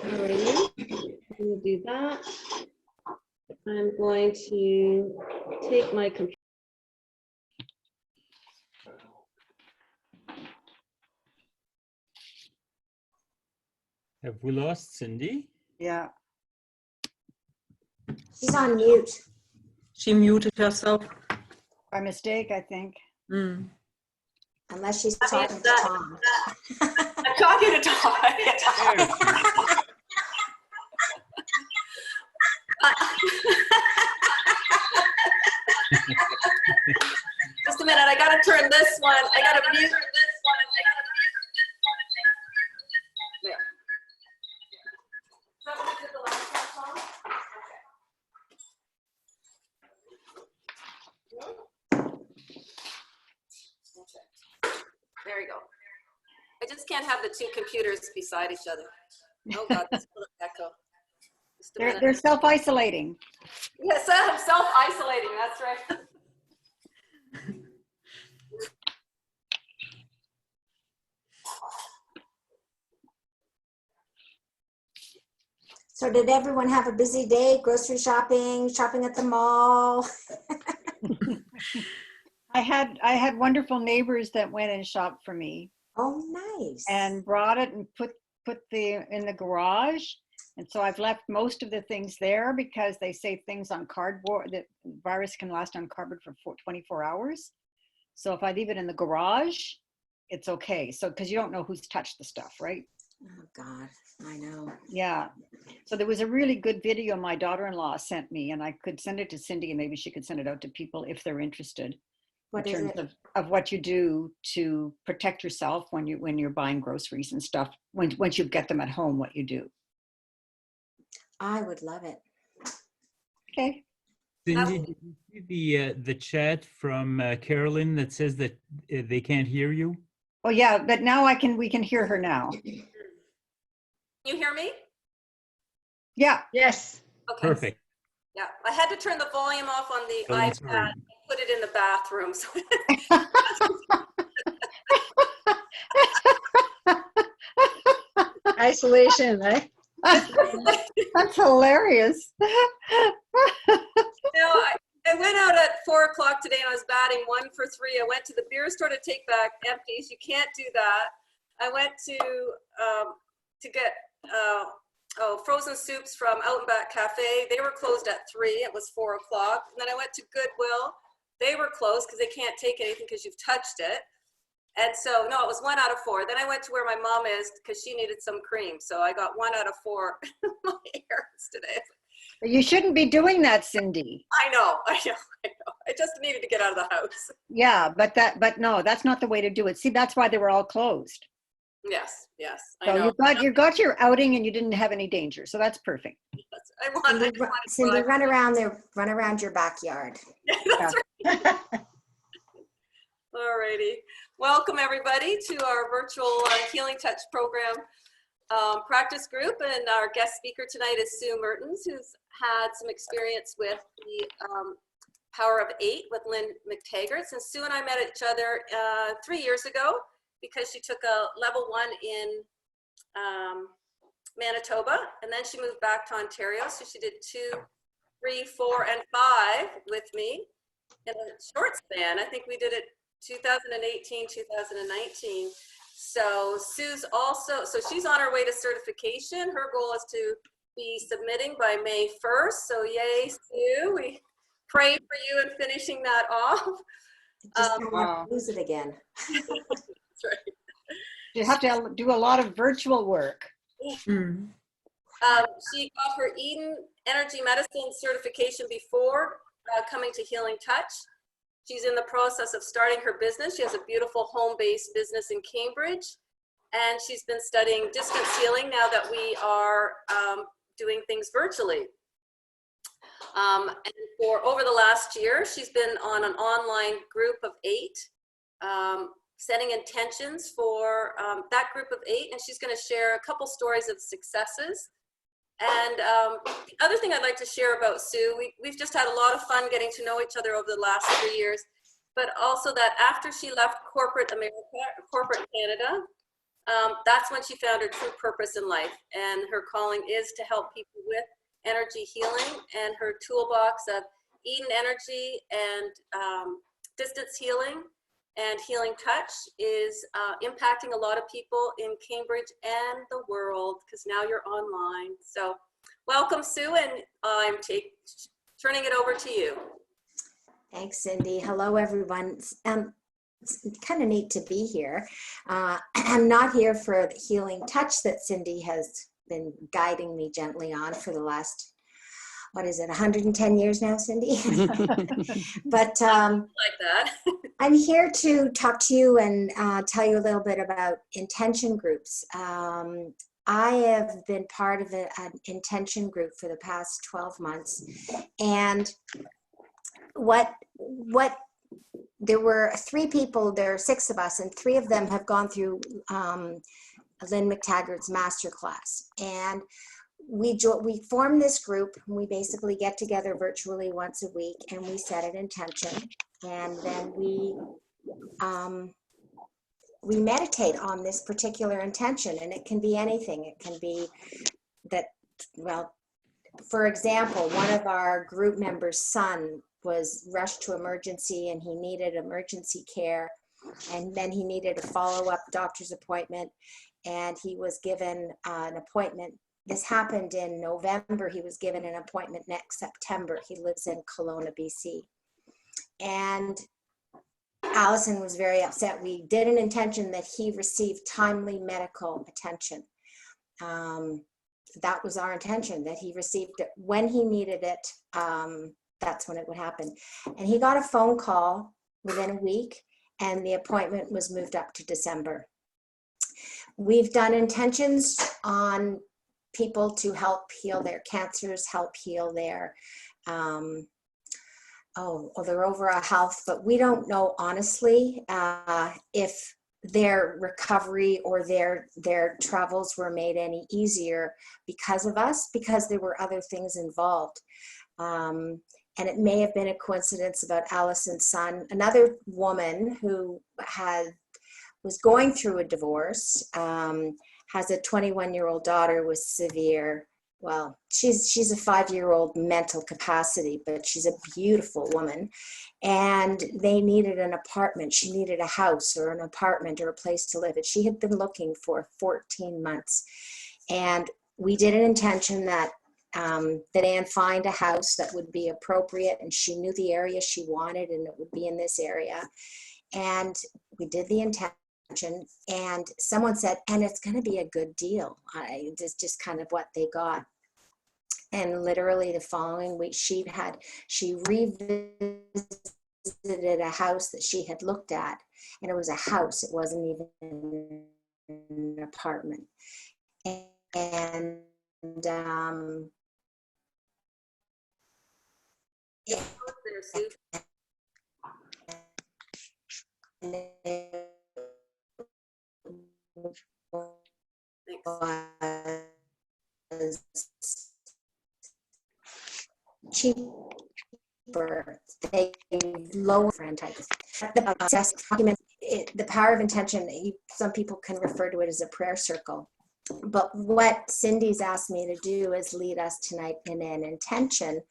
Alrighty, I'm going to do that. I'm going to take my computer. Have we lost Cindy? Yeah. She's on mute. She muted herself. By mistake, I think. Mm. Unless she's talking to Tom. I'm talking to Tom. Just a minute, I gotta turn this one. I gotta mute this one. There. Is that what we did the last time, Tom? Okay. There we go. I just can't have the two computers beside each other. Oh God, this is an echo. Just a minute. They're self-isolating. Yes, I'm self-isolating, that's right. So did everyone have a busy day? Grocery shopping, shopping at the mall? I had wonderful neighbors that went and shopped for me Oh, nice. and brought it and put in the garage. And so I've left most of the things there because they say things on cardboard, that virus can last on cardboard for 24 hours. So if I leave it in the garage, it's okay. So, because you don't know who's touched the stuff, right? Oh God, I know. Yeah. So there was a really good video my daughter-in-law sent me, and I could send it to Cindy, and maybe she could send it out to people if they're interested. What in is terms it? of what you do to protect yourself when you're buying groceries and stuff. Once you get them at home, what you do. I would love it. Okay. Cindy, did you see the chat from Carolyn that says that they can't hear you? Oh yeah, but now we can hear her now. You hear me? Yeah. Yes. Okay. Perfect. Yeah, I had to turn the volume off on the Oh, iPad sorry. and put it in the bathroom. So Isolation, eh? That's hilarious. I went out at 4 o'clock today and I was batting 1 for 3. I went to the beer store to take back empties. You can't do that. I went to get frozen soups from Out and Back Cafe. They were closed at 3. It was 4 o'clock. And then I went to Goodwill. They were closed because they can't take anything because you've touched it. And so, no, it was 1 out of 4. Then I went to where my mom is because she needed some cream. So I got 1 out of 4 my errands today. You shouldn't be doing that, Cindy. I know. I just needed to get out of the house. Yeah, but no, that's not the way to do it. See, that's why they were all closed. Yes, I So know. you got your outing and you didn't have any danger. So that's perfect. I wanted Cindy, run around your backyard. That's right. Alrighty. Welcome everybody to our virtual Healing Touch program practice group, and our guest speaker tonight is Sue Mertens, who's had some experience with the Power of 8 with Lynn McTaggart. And Sue and I met each other 3 years ago because she took a level 1 in Manitoba, and then she moved back to Ontario. So she did 2, 3, 4, and 5 with me in a short span. I think we did it 2018, 2019. So Sue's also, so she's on her way to certification. Her goal is to be submitting by May 1st. So yay, Sue. We pray for you in finishing that off. Just don't want to lose it again. That's right. You have to do a lot of virtual work. Mm. She got her Eden Energy Medicine certification before coming to Healing Touch. She's in the process of starting her business. She has a beautiful home-based business in Cambridge, and she's been studying distance healing now that we are doing things virtually. And for over the last year, she's been on an online group of 8, setting intentions for that group of 8, and she's going to share a couple stories of successes. And the other thing I'd like to share about Sue, we've just had a lot of fun getting to know each other over the last 3 years, but also that after she left corporate America, corporate Canada, That's when she found her true purpose in life. And her calling is to help people with energy healing. And her toolbox of Eden Energy and distance healing and healing touch is impacting a lot of people in Cambridge and the world, because now you're online. So welcome, Sue, and I'm turning it over to you. Thanks, Cindy. Hello, everyone. It's kind of neat to be here. I'm not here for the healing touch that Cindy has been guiding me gently on for the last, 110 years now, Cindy? But Like that. I'm here to talk to you and tell you a little bit about intention groups. I have been part of an intention group for the past 12 months. And there were 3 people, there are 6 of us, and 3 of them have gone through Lynn McTaggart's masterclass. And we formed this group. We basically get together virtually once a week, and we set an intention, and then we meditate on this particular intention. And it can be anything. It can be that, well, for example, one of our group members' son was rushed to emergency, and he needed emergency care, and then he needed a follow-up doctor's appointment, and he was given an appointment. This happened in November. He was given an appointment next September. He lives in Kelowna, BC. And Allison was very upset. We did an intention that he receive timely medical attention. That was our intention, that he received it when he needed it. That's when it would happen. And he got a phone call within a week, and the appointment was moved up to December. We've done intentions on people to help heal their cancers, help heal their, their overall health, but we don't know honestly if their recovery or their travels were made any easier because of us, because there were other things involved. And it may have been a coincidence about Allison's son. Another woman who was going through a divorce, has a 21-year-old daughter with severe, well, she's a 5-year-old mental capacity, but she's a beautiful woman. And they needed an apartment. She needed a house or an apartment or a place to live. And she had been looking for 14 months. And we did an intention that Anne find a house that would be appropriate, and she knew the area she wanted, and it would be in this area. And we did the intention, and someone said, and it's going to be a good deal. It's just kind of what they got. And literally the following week, she revisited a house that she had looked at, and it was a house. It wasn't even an apartment. And There, Sue. Thanks. Cheaper, they lower franchise. The document, the power of intention. Some people can refer to it as a prayer circle. But what Cindy's asked me to do is lead us tonight in an intention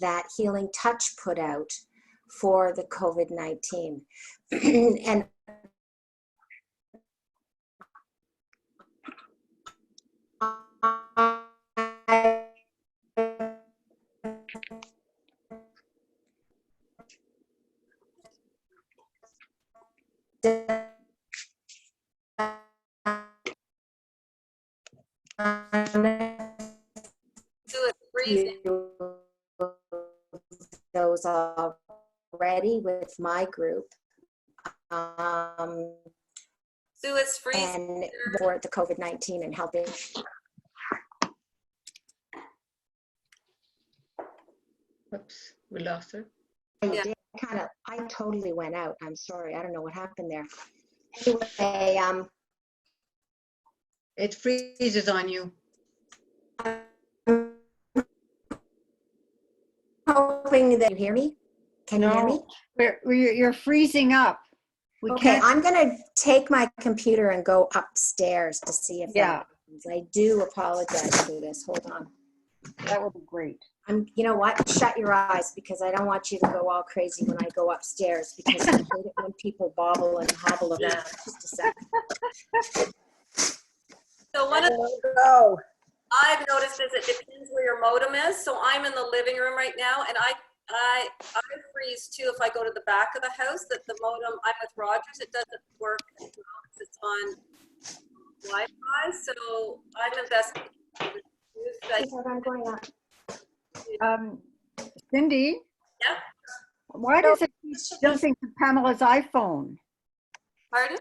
that Healing Touch put out for the COVID-19. And those already with my group, Sue, it's freezing. and for the COVID-19 and helping. Oops, we lost her. Yeah. I totally went out. I'm sorry. I don't know what happened there. Anyway, It freezes on you. I'm hoping that you hear me. Can you hear me? You're freezing up. We Okay, can't, I'm gonna take my computer and go upstairs to see if Yeah. that happens. I do apologize for this. Hold on. that would be great. You know what? Shut your eyes because I don't want you to go all crazy when I go upstairs because I hate it when people bobble and hobble around. Yeah. Just a second. So one of Go. I've noticed is it depends where your modem is. So I'm in the living room right now, and I freeze too if I go to the back of the house. That the modem, I'm with Rogers, it doesn't work as well because it's on Wi-Fi. So I'm investigating. I'm going up. Cindy? Yeah. Why does it keep jumping to Pamela's iPhone? Pardon?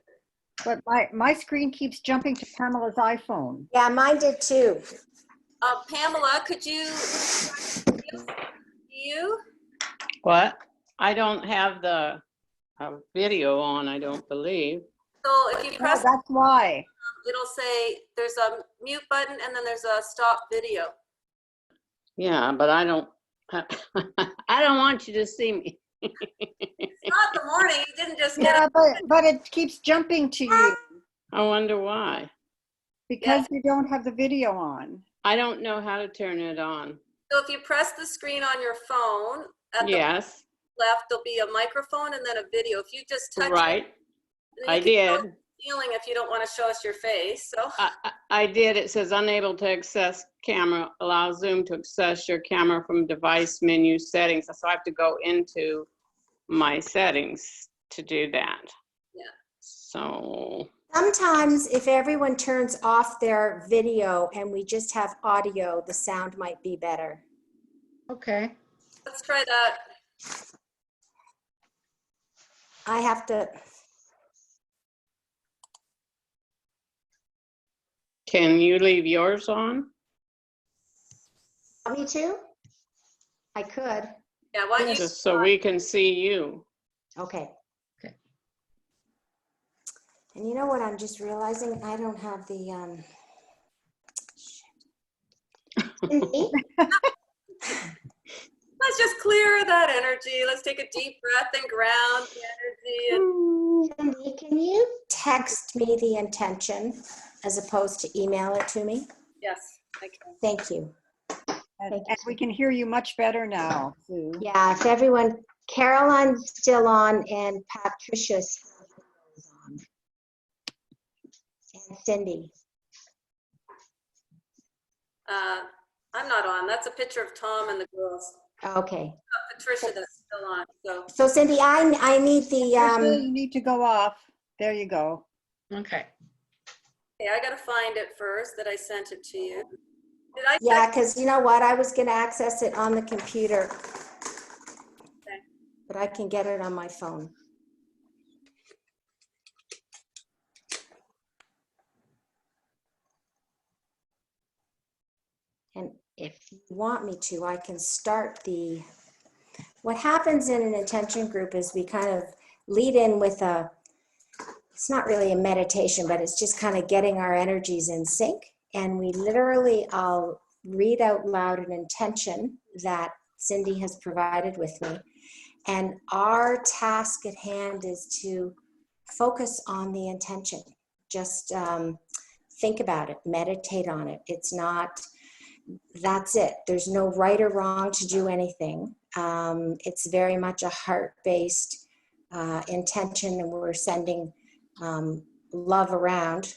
But my screen keeps jumping to Pamela's iPhone. Yeah, mine did too. Pamela, could you? You? What? I don't have the video on, I don't believe. So if you Oh, press, that's why. it'll say there's a mute button and then there's a stop video. Yeah, but I don't, I don't want you to see me. It's not the morning. You didn't just get Yeah, it. but it keeps jumping to you I wonder why. because you don't have the video on. I don't know how to turn it on. So if you press the screen on your phone, at the Yes, left, there'll be a microphone and then a video. If you just touch it, right, then I you can show did. the ceiling if you don't want to show us your face. So I did. It says unable to access camera, allow Zoom to access your camera from device menu settings. So I have to go into my settings to do that. Yeah. So, Sometimes if everyone turns off their video and we just have audio, the sound might be better. Okay. let's try that. I have to, can you leave yours on? want me to? I could. Yeah, why don't you? Just so we can see you. Okay. Okay. And you know what? I'm just realizing I don't have the, Cindy? Let's just clear that energy. Let's take a deep breath and ground the energy. And Cindy, can you text me the intention as opposed to email it to me? yes, I can. Thank you. And, Thank you. and we can hear you much better now, Sue. Yeah, if everyone, Caroline's still on and Patricia's on. And Cindy. I'm not on. That's a picture of Tom and the girls. Okay. Patricia that's still on. So So Cindy, I need the, Patricia, you need to go off. There you go. Okay. okay, I gotta find it first that I sent it to you. Did I? yeah, because you know what? I was going to access it on the computer. But I can get it on my phone. And if you want me to, I can start what happens in an intention group is we kind of lead in with it's not really a meditation, but it's just kind of getting our energies in sync. And we literally, I'll read out loud an intention that Cindy has provided with me. And our task at hand is to focus on the intention. Just think about it, meditate on it. It's not, that's it. There's no right or wrong to do anything. It's very much a heart-based intention, and we're sending love around.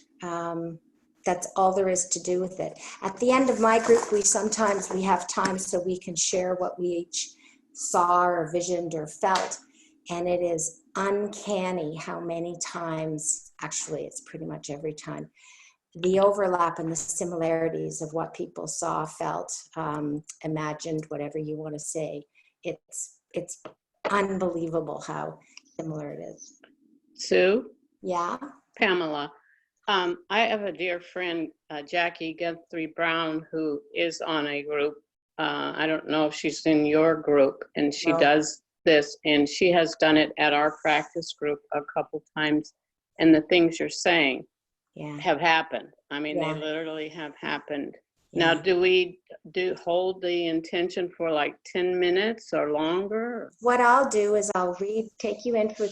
That's all there is to do with it. At the end of my group, we have time so we can share what we each saw or visioned or felt. And it is uncanny how many times, actually it's pretty much every time, the overlap and the similarities of what people saw, felt, imagined, whatever you want to say. It's unbelievable how similar it is. Sue, Yeah. Pamela, I have a dear friend, Jackie Guthrie Brown, who is on a group. I don't know if she's in your group, and she No. does this, and she has done it at our practice group a couple times. And the things you're saying Yeah. have happened. I mean, Yeah. they literally have happened. Yeah. Now, do we hold the intention for like 10 minutes or longer? What I'll do is I'll take you in for,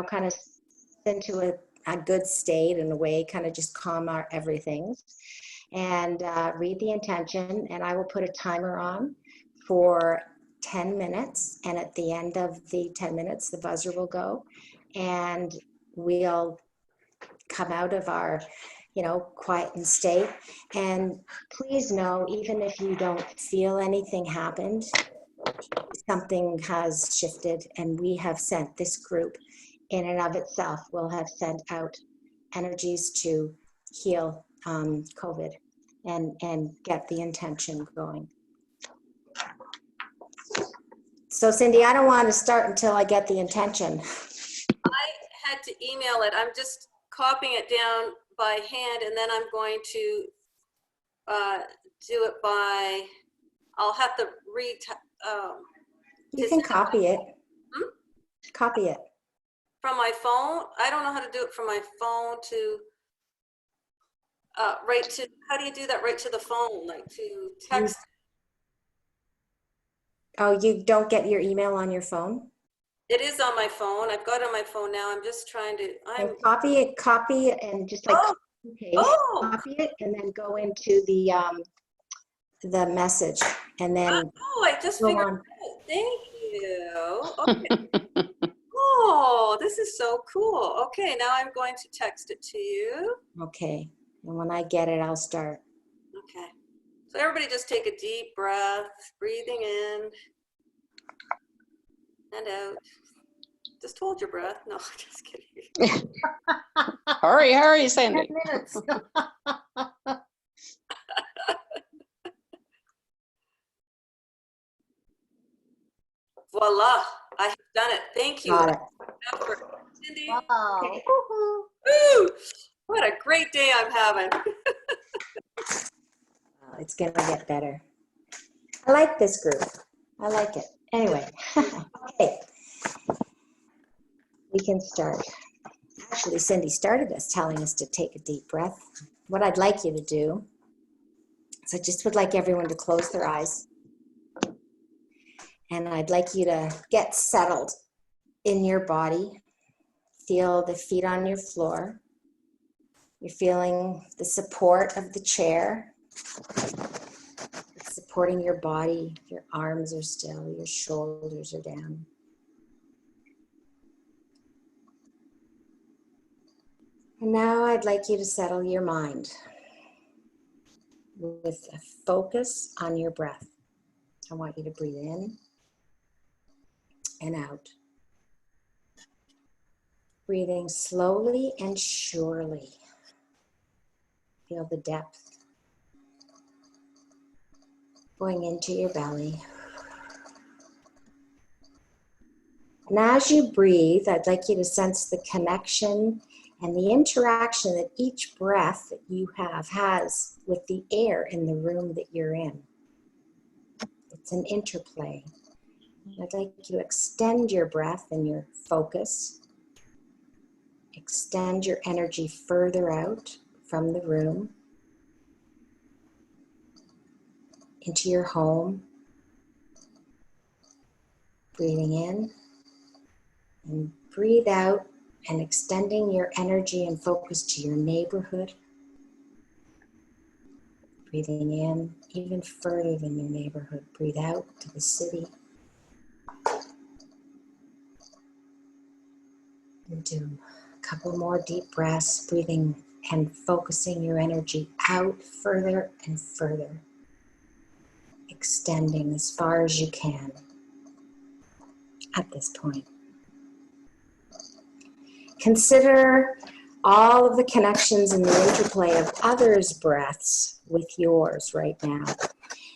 kind of into a good state in a way, kind of just calm our everything. And read the intention, and I will put a timer on for 10 minutes. And at the end of the 10 minutes, the buzzer will go, and we'll come out of our, quiet state. And please know, even if you don't feel anything happened, something has shifted, and we have sent, this group in and of itself will have sent out energies to heal COVID and get the intention going. So Cindy, I don't want to start until I get the intention. I had to email it. I'm just copying it down by hand, and then I'm going to do it by, I'll have to read. You can copy it. Copy it. From my phone. I don't know how to do it from my phone to, how do you do that right to the phone? Like to text? Oh, you don't get your email on your phone? It is on my phone. I've got it on my phone now. I'm just trying to, And copy it and just like Oh. copy and paste, Oh. copy it and then go into the message and then Oh, I just go figured on. it out. Thank you. Okay. Oh, this is so cool. Okay, now I'm going to text it to you. Okay. And when I get it, I'll start. Okay. So everybody just take a deep breath, breathing in and out. Just hold your breath. No, just kidding. Hurry, Sandy. 10 minutes. Voila, I have done it. Thank you. Got it. Cindy. Wow. Okay. Woo! What a great day I'm having. Well, it's going to get better. I like this group. I like it. Anyway, okay. We can start. Actually, Cindy started us telling us to take a deep breath. What I'd like you to do is I just would like everyone to close their eyes. And I'd like you to get settled in your body. Feel the feet on your floor. You're feeling the support of the chair. It's supporting your body. Your arms are still, your shoulders are down. And now I'd like you to settle your mind with a focus on your breath. I want you to breathe in and out. Breathing slowly and surely. Feel the depth going into your belly. And as you breathe, I'd like you to sense the connection and the interaction that each breath that you have has with the air in the room that you're in. It's an interplay. I'd like you to extend your breath and your focus. Extend your energy further out from the room into your home. Breathing in and breathe out and extending your energy and focus to your neighborhood. Breathing in even further than your neighborhood. Breathe out to the city. And do a couple more deep breaths, breathing and focusing your energy out further and further. Extending as far as you can at this point. Consider all of the connections and the interplay of others' breaths with yours right now.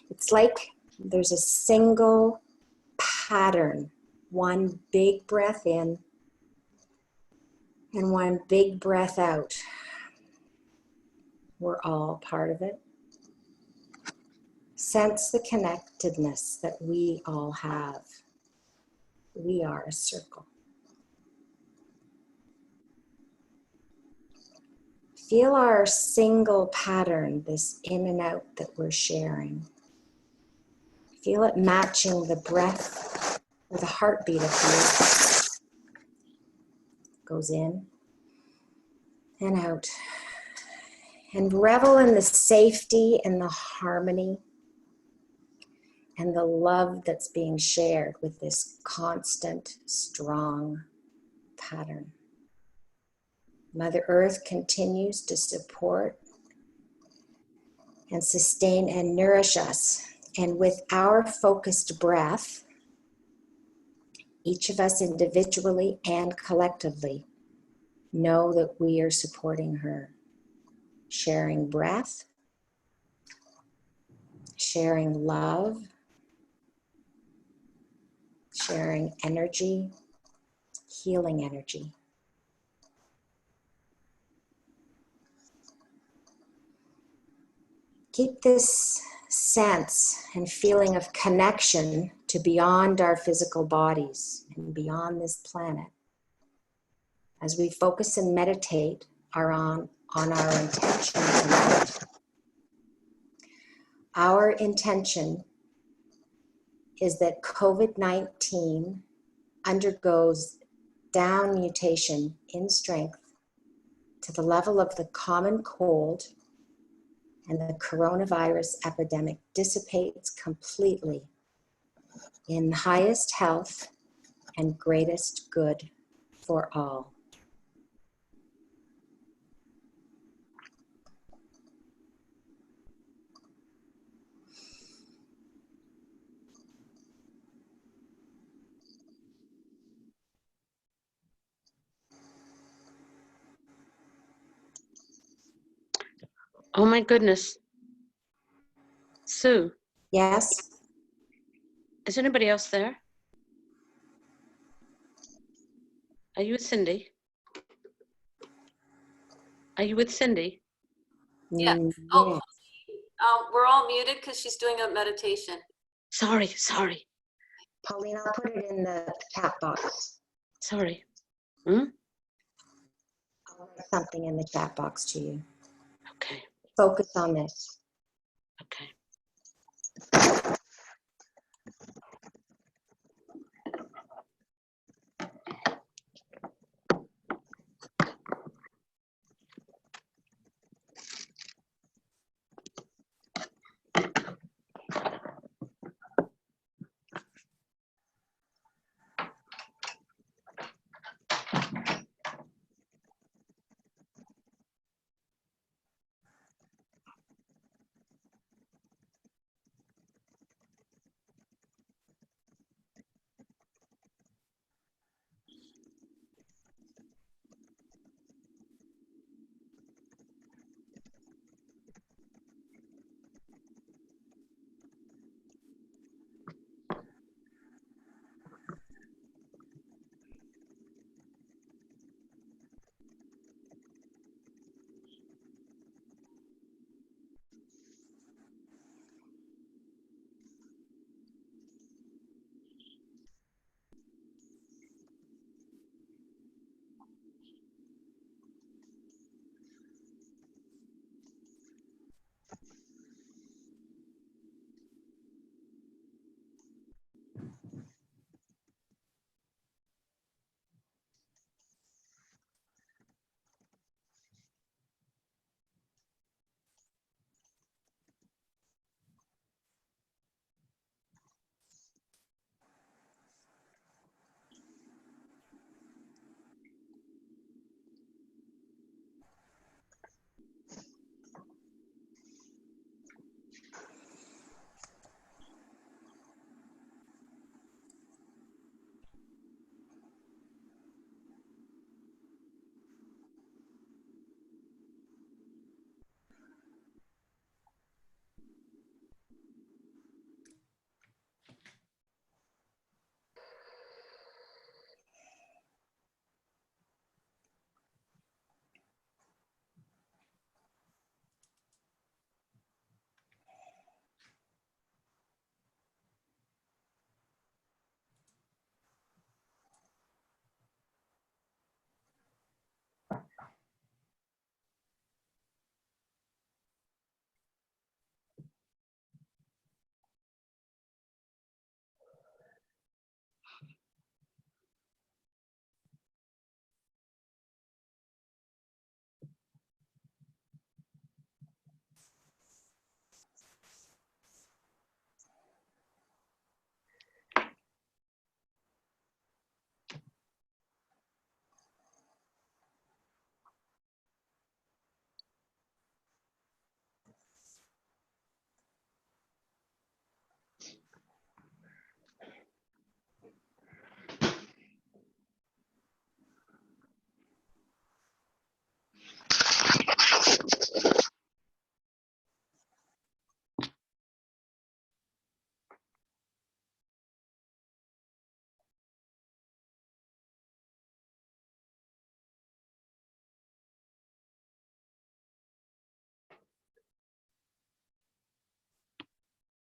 It's like there's a single pattern, one big breath in and one big breath out. We're all part of it. Sense the connectedness that we all have. We are a circle. Feel our single pattern, this in and out that we're sharing. Feel it matching the breath or the heartbeat of you. Goes in and out. And revel in the safety and the harmony and the love that's being shared with this constant, strong pattern. Mother Earth continues to support and sustain and nourish us. And with our focused breath, each of us individually and collectively know that we are supporting her. Sharing breath, sharing love, sharing energy, healing energy. Keep this sense and feeling of connection to beyond our physical bodies and beyond this planet as we focus and meditate on our intention tonight. Our intention is that COVID-19 undergoes down mutation in strength to the level of the common cold, and the coronavirus epidemic dissipates completely in highest health and greatest good for all. Oh my goodness. Sue, Yes? is anybody else there? Are you with Cindy? Are you with Cindy? Yeah. Mm, Oh, yeah. we're all muted because she's doing a meditation. Sorry. Pauline, I'll put it in the chat box. Sorry. I'll write something in the chat box to you. Okay. Focus on this. Okay.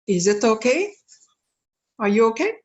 Is it okay? Are you okay?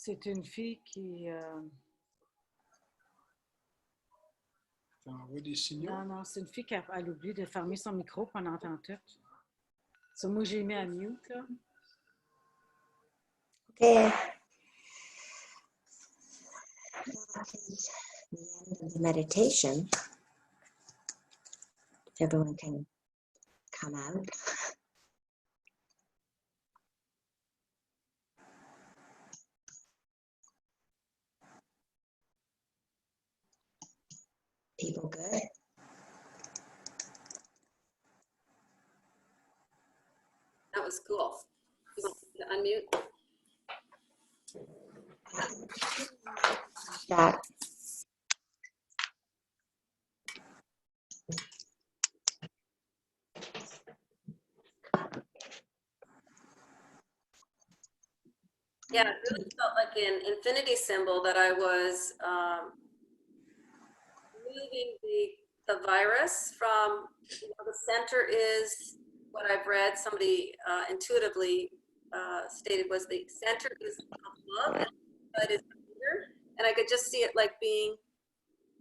C'est une fille qui... Ça envoie des signaux. Non, non, c'est une fille qui a oublié de fermer son micro pendant entend tout. So, moi, j'ai mis à mute, là. Okay. That is the end the meditation. If everyone can come out. People good? That was cool. You want to unmute? That Yeah, it really felt like an infinity symbol that I was moving the virus from, the center is what I've read, somebody intuitively stated was the center is love and the side is anger. And I could just see it like being,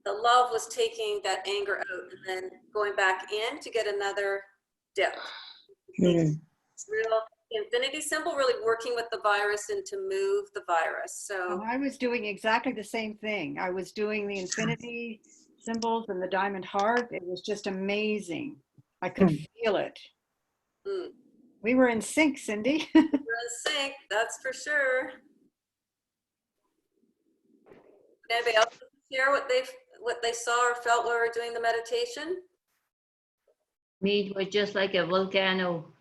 the love was taking that anger out and then going back in to get another dip. Real infinity symbol, really working with the virus and to move the virus. So I was doing exactly the same thing. I was doing the infinity symbols and the diamond heart. It was just amazing. I could feel it. We were in sync, Cindy. we're in sync, that's for sure. Anybody else share what they saw or felt while we were doing the meditation? Me, it was just like a volcano.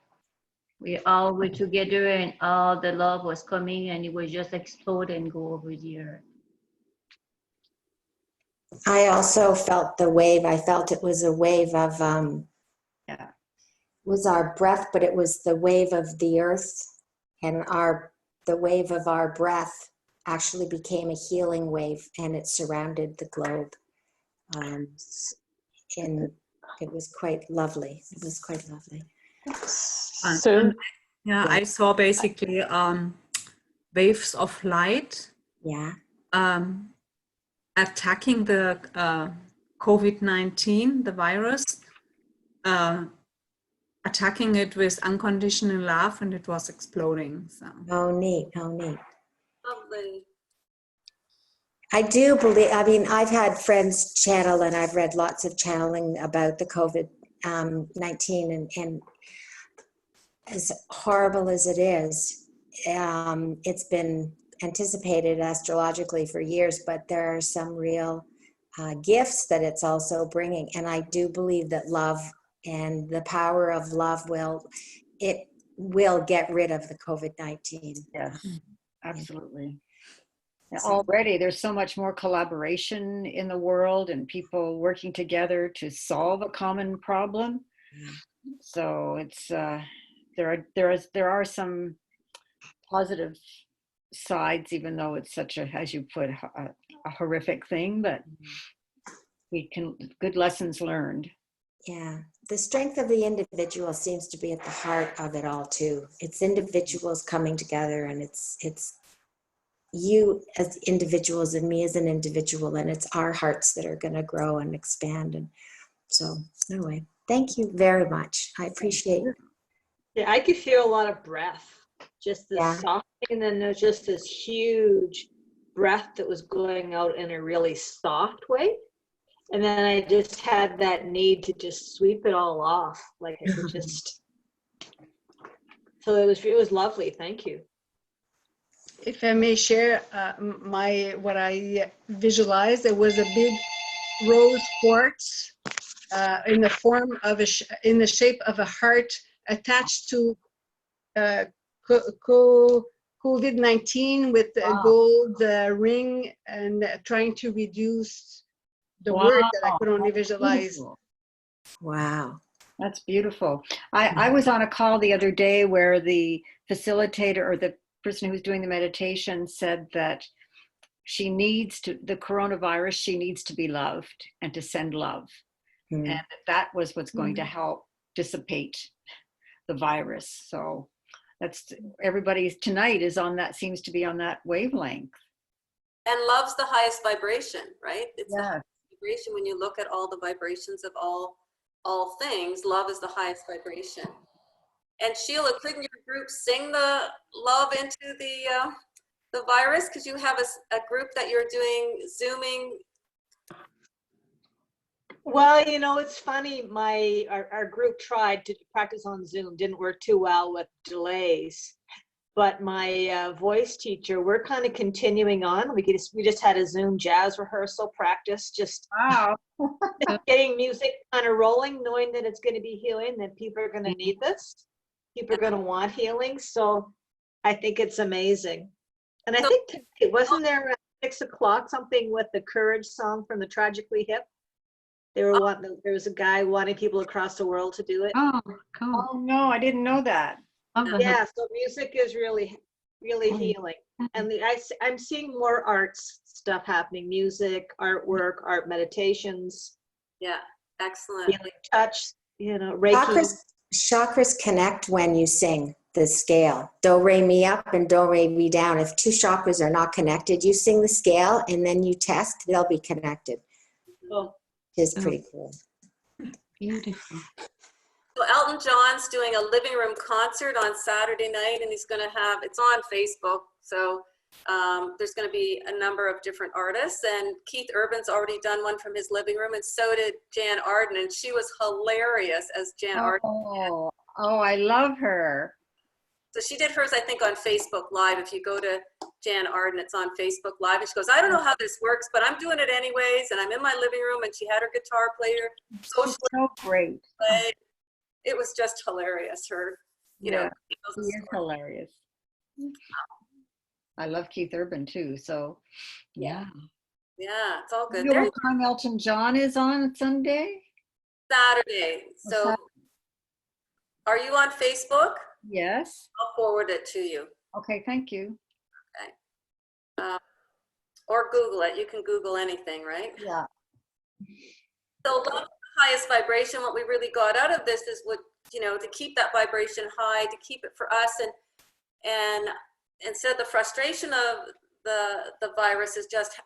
We all were together and all the love was coming and it was just explode and go over the earth. I also felt the wave. I felt it was a wave of was our breath, but it was the wave of the earth, and the wave of our breath actually became a healing wave, and it surrounded the globe. And it was quite lovely. It was quite lovely. So Yeah, I saw basically waves of light. Yeah. Attacking the COVID-19, the virus, attacking it with unconditional love, and it was exploding. So. Oh, neat. Oh, neat. Lovely. I do believe, I mean, I've had friends channel, and I've read lots of channeling about the COVID-19, and as horrible as it is, it's been anticipated astrologically for years, but there are some real gifts that it's also bringing. And I do believe that love and the power of love will get rid of the COVID-19. Yes, absolutely. Already there's so much more collaboration in the world and people working together to solve a common problem. So it's there are some positive sides, even though it's such a, as you put, a horrific thing, but good lessons learned. Yeah, the strength of the individual seems to be at the heart of it all too. It's individuals coming together, and it's you as individuals and me as an individual, and it's our hearts that are going to grow and expand. And so anyway, thank you very much. I appreciate it. Yeah, I could feel a lot of breath, just this softening, and then there's just this huge breath that was going out in a really soft way. And then I just had that need to just sweep it all off. Like I could just, so it was lovely. Thank you. If I may share what I visualized, there was a big rose quartz in the form of in the shape of a heart attached to COVID-19 with a gold ring, and trying to reduce the word that I could only visualize. Wow. That's beautiful. I was on a call the other day where the facilitator or the person who's doing the meditation said that the coronavirus, she needs to be loved and to send love. And that was what's going to help dissipate the virus. So that's everybody tonight seems to be on that wavelength. And love's the highest vibration, right? It's Yeah. the highest vibration. When you look at all the vibrations of all things, love is the highest vibration. And Sheila, couldn't your group sing the love into the virus? Because you have a group that you're doing Zooming Well, you know, it's funny. Our group tried to practice on Zoom, didn't work too well with delays. But my voice teacher, we're kind of continuing on. We just had a Zoom jazz rehearsal practice, just Wow. getting music kind of rolling, knowing that it's going to be healing, that people are going to need this. People are going to want healing. So I think it's amazing. And I think today, wasn't there at 6 o'clock something with the Courage song from the Tragically Hip? There was a guy wanting people across the world to do it. Oh, cool. Oh, no, I didn't know that. Yeah, so music is really healing. And I'm seeing more arts stuff happening, music, artwork, art meditations. Yeah, excellent. Healing touch, Reiki. Chakras connect when you sing the scale. Do, re, mi up and do, re, mi down. If two chakras are not connected, you sing the scale and then you test, they'll be connected. Oh. It's pretty cool. Beautiful. So Elton John's doing a living room concert on Saturday night, and he's going to have, it's on Facebook. So there's going to be a number of different artists, and Keith Urban's already done one from his living room, and so did Jan Arden, and she was hilarious as Jan Arden. Oh, I love her. So she did hers, I think, on Facebook Live. If you go to Jan Arden, it's on Facebook Live. And she goes, I don't know how this works, but I'm doing it anyways. And I'm in my living room, and she had her guitar player. So great. Play. It was just hilarious. Her, you know. She is hilarious. I love Keith Urban too. So, yeah. Yeah, it's all good. You know what time Elton John is on Sunday? Saturday. So, are you on Facebook? Yes. I'll forward it to you. Okay, thank you. Okay. Or Google it. You can Google anything, right? Yeah. So love is the highest vibration. What we really got out of this is to keep that vibration high, to keep it for us, and instead of the frustration of the virus is just,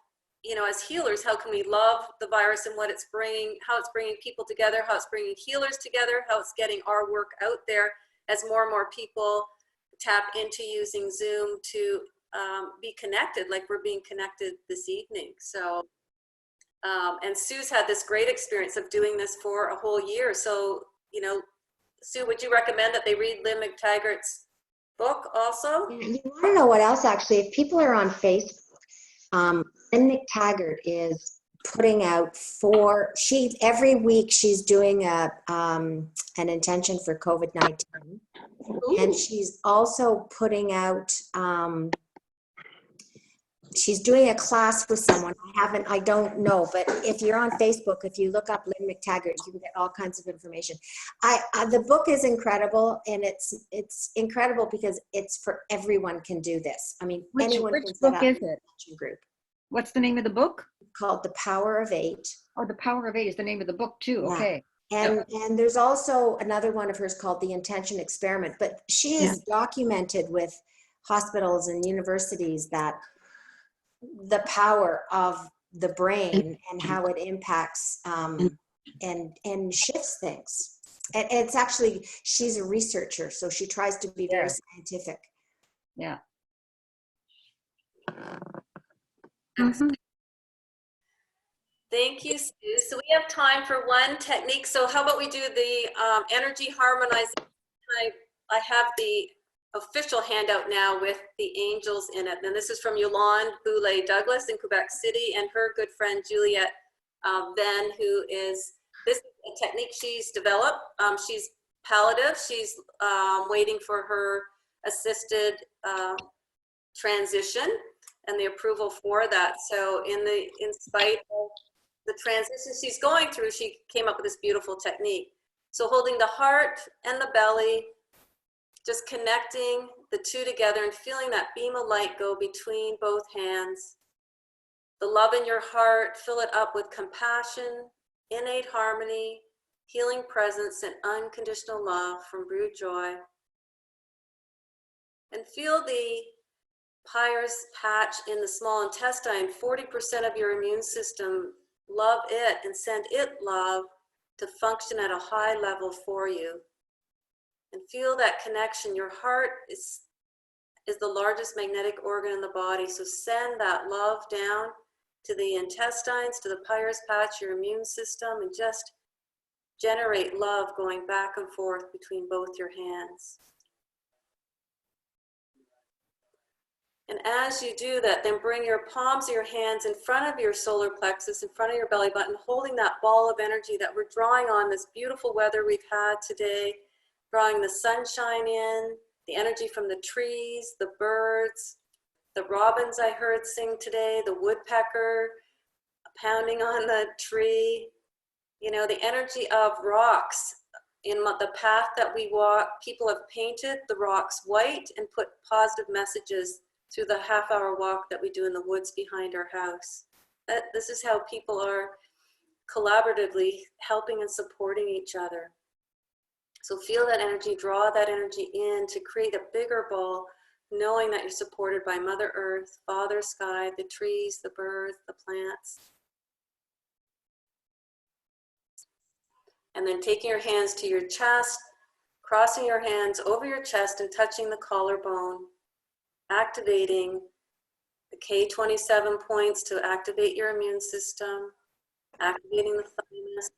as healers, how can we love the virus and what it's bringing, how it's bringing people together, how it's bringing healers together, how it's getting our work out there as more and more people tap into using Zoom to be connected, like we're being connected this evening. So, and Sue's had this great experience of doing this for a whole year. So, Sue, would you recommend that they read Lynn McTaggart's book also? You want to know what else, actually? If people are on Facebook, Lynn McTaggart is putting out every week she's doing an intention for COVID-19. And she's also putting out, she's doing a class with someone. I don't know, but if you're on Facebook, if you look up Lynn McTaggart, you can get all kinds of information. The book is incredible, and it's incredible because it's for everyone can do this. I mean, anyone can set up an intention group. What's the name of the book? It's called The Power of 8. Oh, The Power of 8 is the name of the book too. Yeah. Okay. And there's also another one of hers called The Intention Experiment, but she is documented with hospitals and universities that the power of the brain and how it impacts and shifts things. And it's actually, she's a researcher, so she tries to be very scientific. Yeah. Thank you, Sue. So we have time for one technique. So how about we do the energy harmonization? I have the official handout now with the angels in it. And this is from Yolande Boulay Douglas in Quebec City and her good friend Juliette Venn, who is, this is a technique she's developed. She's palliative. She's waiting for her assisted transition and the approval for that. So in spite of the transition she's going through, she came up with this beautiful technique. So holding the heart and the belly, just connecting the two together and feeling that beam of light go between both hands. The love in your heart, fill it up with compassion, innate harmony, healing presence, and unconditional love from Brood Joy. And feel the Peyer's patch in the small intestine. 40% of your immune system, love it and send it love to function at a high level for you. And feel that connection. Your heart is the largest magnetic organ in the body, so send that love down to the intestines, to the pyrus patch, your immune system, and just generate love going back and forth between both your hands. And as you do that, then bring your palms of your hands in front of your solar plexus, in front of your belly button, holding that ball of energy that we're drawing on this beautiful weather we've had today, drawing the sunshine in, the energy from the trees, the birds, the robins I heard sing today, the woodpecker pounding on the tree, you know, the energy of rocks. In the path that we walk, people have painted the rocks white and put positive messages through the half-hour walk that we do in the woods behind our house. This is how people are collaboratively helping and supporting each other. So feel that energy, draw that energy in to create a bigger ball, knowing that you're supported by Mother Earth, Father Sky, the trees, the birds, the plants. And then taking your hands to your chest, crossing your hands over your chest and touching the collarbone, activating the K27 points to activate your immune system, activating the thymus.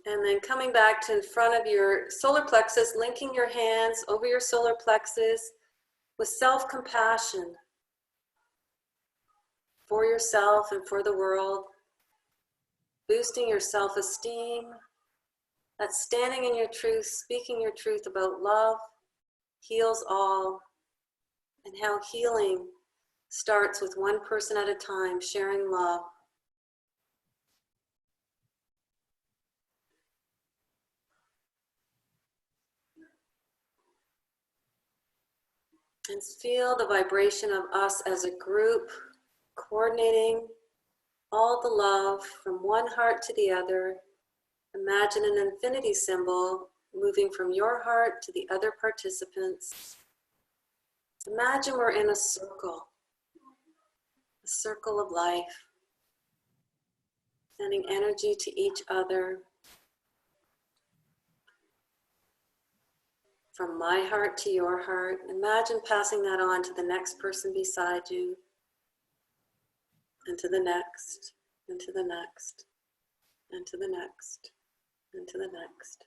And then coming back to in front of your solar plexus, linking your hands over your solar plexus with self-compassion for yourself and for the world, boosting your self-esteem, that's standing in your truth, speaking your truth about love, heals all, and how healing starts with one person at a time, sharing love. And feel the vibration of us as a group, coordinating all the love from one heart to the other. Imagine an infinity symbol moving from your heart to the other participants. Imagine we're in a circle of life, sending energy to each other. From my heart to your heart, imagine passing that on to the next person beside you, and to the next, and to the next, and to the next, and to the next.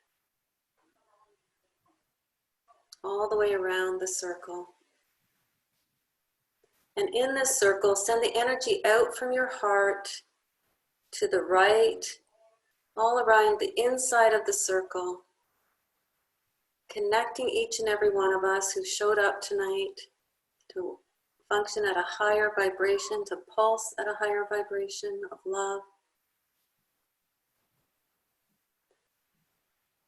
All the way around the circle. And in this circle, send the energy out from your heart to the right, all around the inside of the circle, connecting each and every one of us who showed up tonight to function at a higher vibration, to pulse at a higher vibration of love.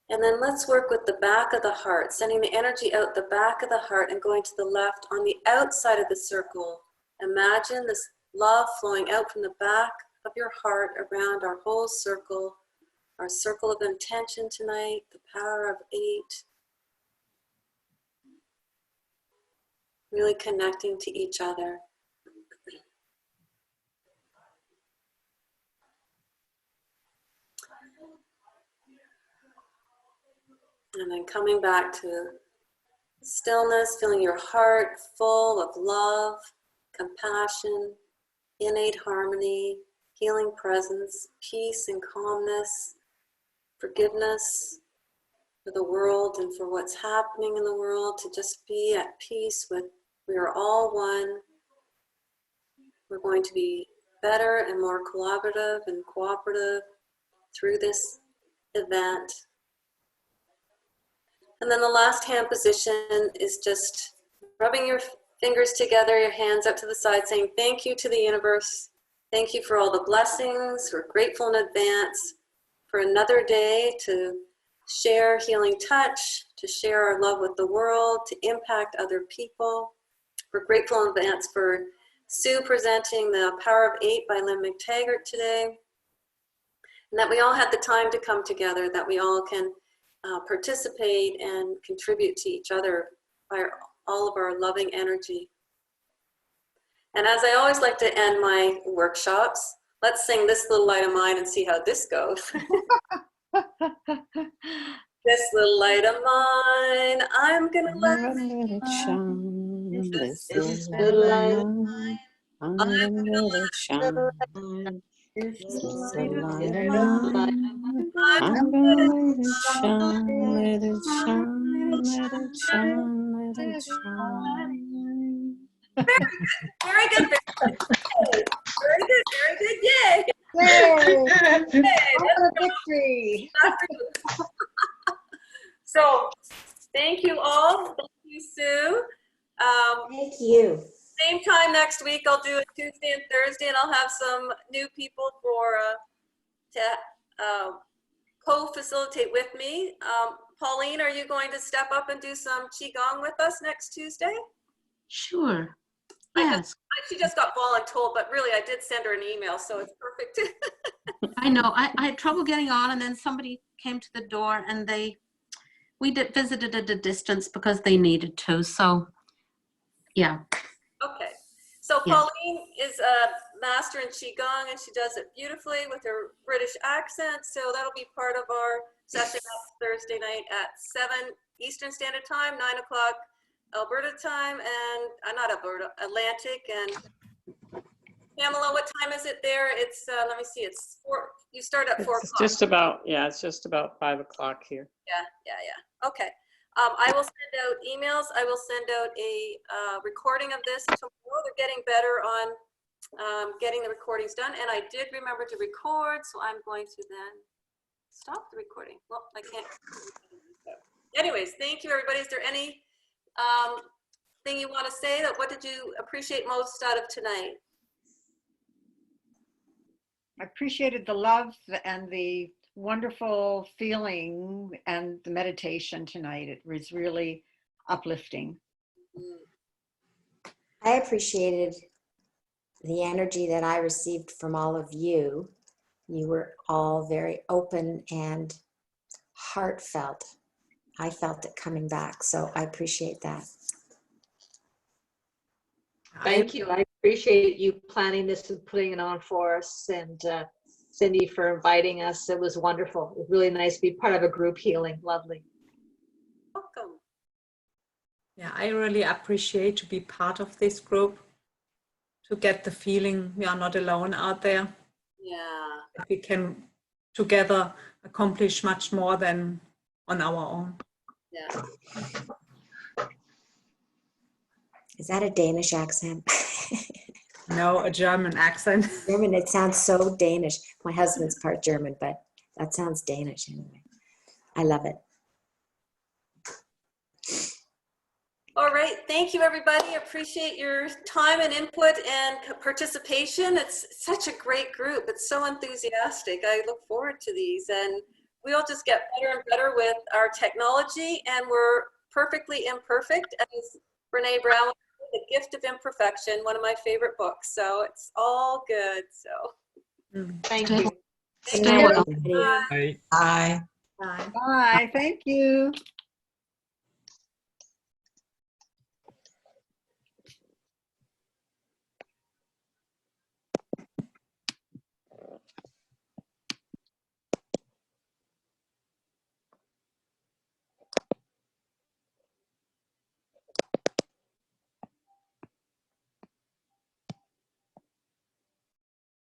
And then let's work with the back of the heart, sending the energy out the back of the heart and going to the left on the outside of the circle. Imagine this love flowing out from the back of your heart around our whole circle, our circle of intention tonight, the power of 8. Really connecting to each other. And then coming back to stillness, feeling your heart full of love, compassion, innate harmony, healing presence, peace and calmness, forgiveness for the world and for what's happening in the world, to just be at peace with we are all one. We're going to be better and more collaborative and cooperative through this event. And then the last hand position is just rubbing your fingers together, your hands up to the side, saying thank you to the universe. Thank you for all the blessings. We're grateful in advance for another day to share healing touch, to share our love with the world, to impact other people. We're grateful in advance for Sue presenting The Power of 8 by Lynn McTaggart today. And that we all had the time to come together, that we all can participate and contribute to each other by all of our loving energy. And as I always like to end my workshops, let's sing This Little Light of Mine and see how this goes. This little light of mine, I'm gonna let it shine. This little light of mine, I'm gonna let it shine. This little light of mine, I'm gonna let it shine, let it shine, let it shine, let it shine. Very good, very good. Very good, very good, yay! Yay! Yay, What a victory! So, thank you all. Thank you, Sue. Thank you. Same time next week. I'll do it Tuesday and Thursday, and I'll have some new people for to co-facilitate with me. Pauline, are you going to step up and do some Qigong with us next Tuesday? Sure. Yes. She just got voluntold, but really I did send her an email, so it's perfect. I know. I had trouble getting on, and then somebody came to the door, and we visited at a distance because they needed to. So, yeah. Okay. So Yeah. Pauline is a master in Qigong, and she does it beautifully with her British accent. So that'll be part of our session next Thursday night at 7 Eastern Standard Time, 9 o'clock Alberta time, and not Alberta, Atlantic. And Pamela, what time is it there? It's, let me see, it's 4, you start at 4 It's o'clock. just about, yeah, it's just about 5 o'clock here. Yeah. Okay. I will send out emails. I will send out a recording of this tomorrow. They're getting better on getting the recordings done. And I did remember to record, so I'm going to then stop the recording. Well, I can't. Anyways, thank you, everybody. Is there any thing you want to say? That what did you appreciate most out of tonight? I appreciated the love and the wonderful feeling and the meditation tonight. It was really uplifting. I appreciated the energy that I received from all of you. You were all very open and heartfelt. I felt it coming back, so I appreciate that. Thank you. I appreciate you planning this and putting it on for us, and Cindy for inviting us. It was wonderful. It was really nice to be part of a group healing. Lovely. Welcome. Yeah, I really appreciate to be part of this group, to get the feeling we are not alone out there. Yeah. That we can together accomplish much more than on our own. Yeah. Is that a Danish accent? No, a German accent. German, it sounds so Danish. My husband's part German, but that sounds Danish anyway. I love it. All right. Thank you, everybody. Appreciate your time and input and participation. It's such a great group. It's so enthusiastic. I look forward to these, and we'll just get better and better with our technology, and we're perfectly imperfect, as Brene Brown, The Gift of Imperfection, one of my favorite books. So it's all good. So thank you. Good night, everybody. Bye. Bye. Bye. Thank you.